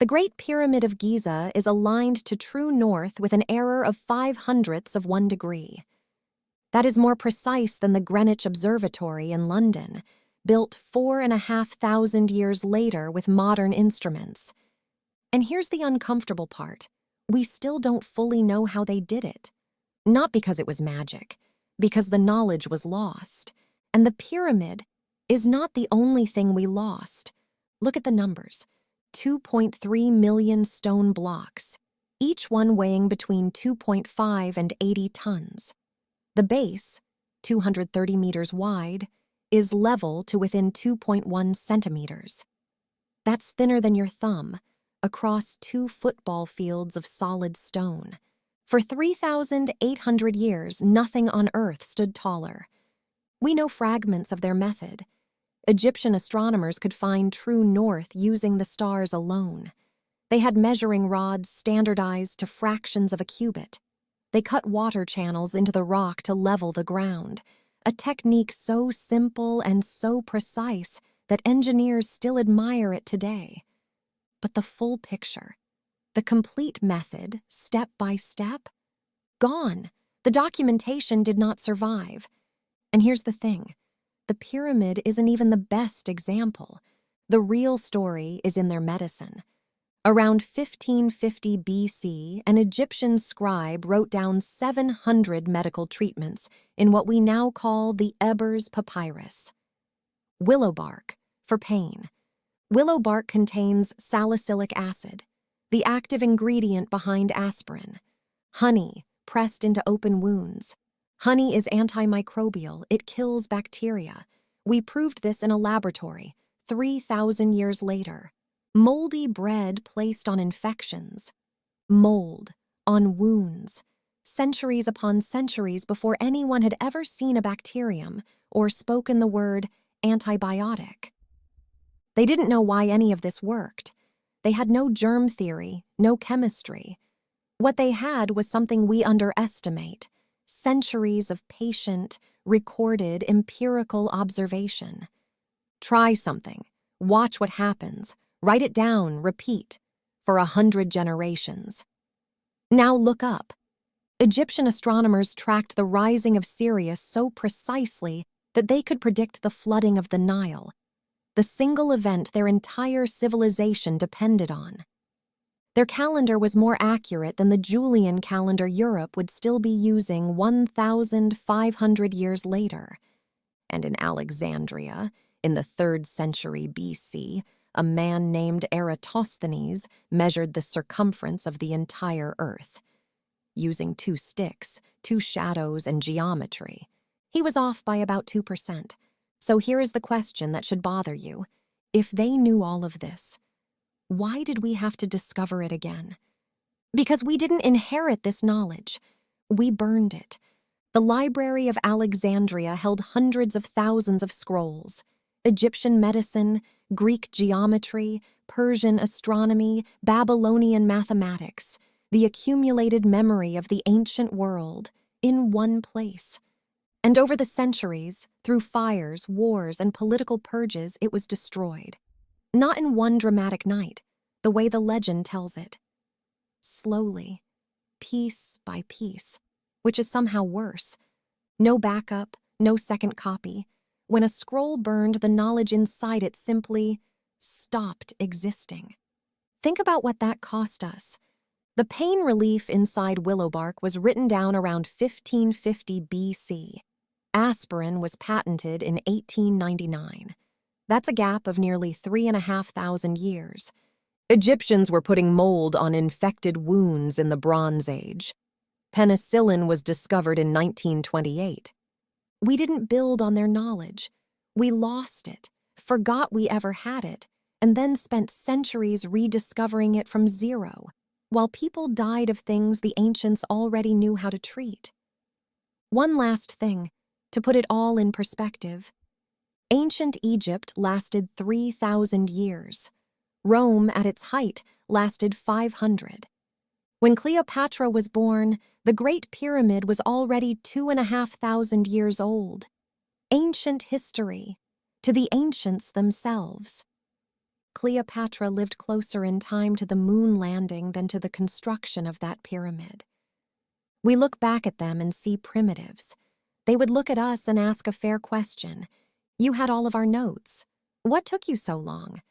The Great Pyramid of Giza is aligned to true north with an error of 0.05 of 1 degree. That is more precise than the Greenwich Observatory in London, built 4,500 years later with modern instruments. And here's the uncomfortable part. We still don't fully know how they did it. Not because it was magic, because the knowledge was lost. And the pyramid is not the only thing we lost. Look at the numbers. 2.3 million stone blocks, each one weighing between 2.5 and 80 tons. The base, 230 meters wide, is level to within 2.1 centimeters. That's thinner than your thumb, across 2 football fields of solid stone. For 3,800 years, nothing on Earth stood taller. We know fragments of their method. Egyptian astronomers could find true north using the stars alone. They had measuring rods standardized to fractions of a cubit. They cut water channels into the rock to level the ground, a technique so simple and so precise that engineers still admire it today. But the full picture, the complete method, step by step, gone. The documentation did not survive. And here's the thing. The pyramid isn't even the best example. The real story is in their medicine. Around 1550 BC, an Egyptian scribe wrote down 700 medical treatments in what we now call the Ebers Papyrus. Willow bark, for pain. Willow bark contains salicylic acid, the active ingredient behind aspirin. Honey, pressed into open wounds. Honey is antimicrobial, it kills bacteria. We proved this in a laboratory, 3,000 years later. Moldy bread placed on infections. Mold on wounds. Centuries upon centuries before anyone had ever seen a bacterium or spoken the word antibiotic. They didn't know why any of this worked. They had no germ theory, no chemistry. What they had was something we underestimate. Centuries of patient, recorded, empirical observation. Try something, watch what happens, write it down, repeat, for 100 generations. Now look up. Egyptian astronomers tracked the rising of Sirius so precisely that they could predict the flooding of the Nile, the single event their entire civilization depended on. Their calendar was more accurate than the Julian calendar Europe would still be using 1,500 years later. And in Alexandria, in the 3rd century BC, a man named Eratosthenes measured the circumference of the entire Earth. Using 2 sticks, 2 shadows, and geometry. He was off by about 2%. So here is the question that should bother you. If they knew all of this, why did we have to discover it again? Because we didn't inherit this knowledge. We burned it. The Library of Alexandria held hundreds of thousands of scrolls. Egyptian medicine, Greek geometry, Persian astronomy, Babylonian mathematics, the accumulated memory of the ancient world, in one place. And over the centuries, through fires, wars, and political purges, it was destroyed. Not in one dramatic night, the way the legend tells it. Slowly, piece by piece, which is somehow worse. No backup, no second copy. When a scroll burned, the knowledge inside it simply stopped existing. Think about what that cost us. The pain relief inside willow bark was written down around 1550 BC. Aspirin was patented in 1899. That's a gap of nearly 3,500 years. Egyptians were putting mold on infected wounds in the Bronze Age. Penicillin was discovered in 1928. We didn't build on their knowledge. We lost it, forgot we ever had it, and then spent centuries rediscovering it from zero, while people died of things the ancients already knew how to treat. One last thing, to put it all in perspective. Ancient Egypt lasted 3,000 years. Rome, at its height, lasted 500. When Cleopatra was born, the Great Pyramid was already 2,500 years old. Ancient history, to the ancients themselves. Cleopatra lived closer in time to the moon landing than to the construction of that pyramid. We look back at them and see primitives. They would look at us and ask a fair question. You had all of our notes. What took you so long?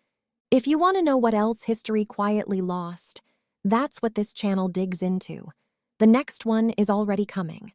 If you want to know what else history quietly lost, that's what this channel digs into. The next one is already coming.